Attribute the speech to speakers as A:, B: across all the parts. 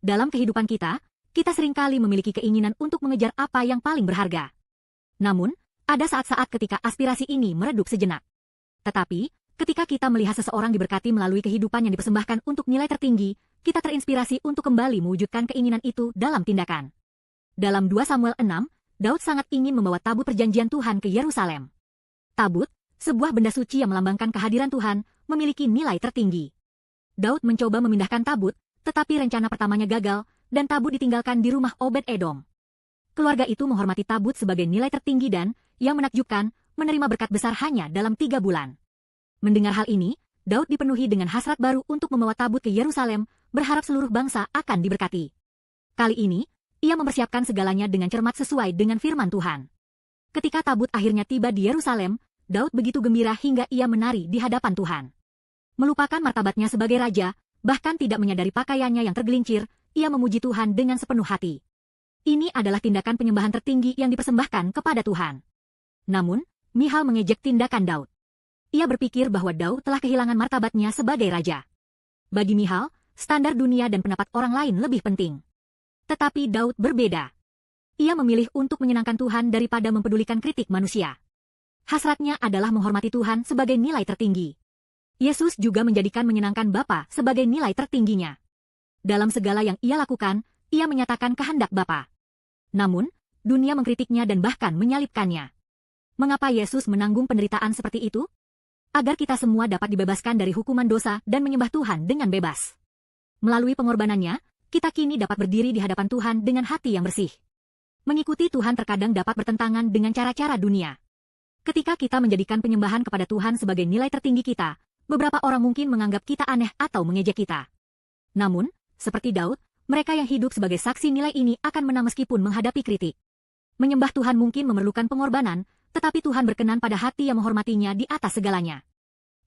A: Dalam kehidupan kita, kita seringkali memiliki keinginan untuk mengejar apa yang paling berharga. Namun, ada saat-saat ketika aspirasi ini meredup sejenak. Tetapi, ketika kita melihat seseorang diberkati melalui kehidupan yang dipersembahkan untuk nilai tertinggi, kita terinspirasi untuk kembali mewujudkan keinginan itu dalam tindakan. Dalam 2 Samuel 6, Daud sangat ingin membawa tabut perjanjian Tuhan ke Yerusalem. Tabut, sebuah benda suci yang melambangkan kehadiran Tuhan, memiliki nilai tertinggi. Daud mencoba memindahkan tabut, tetapi rencana pertamanya gagal, dan tabut ditinggalkan di rumah Obed-Edom. Keluarga itu menghormati tabut sebagai nilai tertinggi dan, yang menakjubkan, menerima berkat besar hanya dalam 3 bulan. Mendengar hal ini, Daud dipenuhi dengan hasrat baru untuk membawa tabut ke Yerusalem, berharap seluruh bangsa akan diberkati. Kali ini, ia mempersiapkan segalanya dengan cermat sesuai dengan firman Tuhan. Ketika tabut akhirnya tiba di Yerusalem, Daud begitu gembira hingga ia menari di hadapan Tuhan. Melupakan martabatnya sebagai raja, bahkan tidak menyadari pakaiannya yang tergelincir, ia memuji Tuhan dengan sepenuh hati. Ini adalah tindakan penyembahan tertinggi yang dipersembahkan kepada Tuhan. Namun, Michal mengejek tindakan Daud. Ia berpikir bahwa Daud telah kehilangan martabatnya sebagai raja. Bagi Michal, standar dunia dan pendapat orang lain lebih penting. Tetapi Daud berbeda. Ia memilih untuk menyenangkan Tuhan daripada mempedulikan kritik manusia. Hasratnya adalah menghormati Tuhan sebagai nilai tertinggi. Yesus juga menjadikan menyenangkan Bapa sebagai nilai tertingginya. Dalam segala yang ia lakukan, ia menyatakan kehendak Bapa. Namun, dunia mengkritiknya dan bahkan menyalibkannya. Mengapa Yesus menanggung penderitaan seperti itu? Agar kita semua dapat dibebaskan dari hukuman dosa dan menyembah Tuhan dengan bebas. Melalui pengorbanannya, kita kini dapat berdiri di hadapan Tuhan dengan hati yang bersih. Mengikuti Tuhan terkadang dapat bertentangan dengan cara-cara dunia. Ketika kita menjadikan penyembahan kepada Tuhan sebagai nilai tertinggi kita, beberapa orang mungkin menganggap kita aneh atau mengejek kita. Namun, seperti Daud, mereka yang hidup sebagai saksi nilai ini akan menang meskipun menghadapi kritik. Menyembah Tuhan mungkin memerlukan pengorbanan, tetapi Tuhan berkenan pada hati yang menghormatinya di atas segalanya.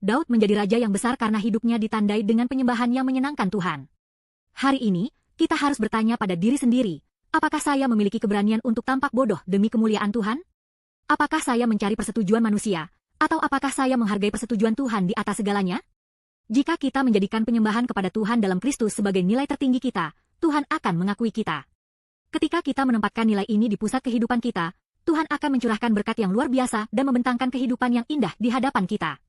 A: Daud menjadi raja yang besar karena hidupnya ditandai dengan penyembahan yang menyenangkan Tuhan. Hari ini, kita harus bertanya pada diri sendiri, apakah saya memiliki keberanian untuk tampak bodoh demi kemuliaan Tuhan? Apakah saya mencari persetujuan manusia? Atau apakah saya menghargai persetujuan Tuhan di atas segalanya? Jika kita menjadikan penyembahan kepada Tuhan dalam Kristus sebagai nilai tertinggi kita, Tuhan akan mengakui kita. Ketika kita menempatkan nilai ini di pusat kehidupan kita, Tuhan akan mencurahkan berkat yang luar biasa dan membentangkan kehidupan yang indah di hadapan kita.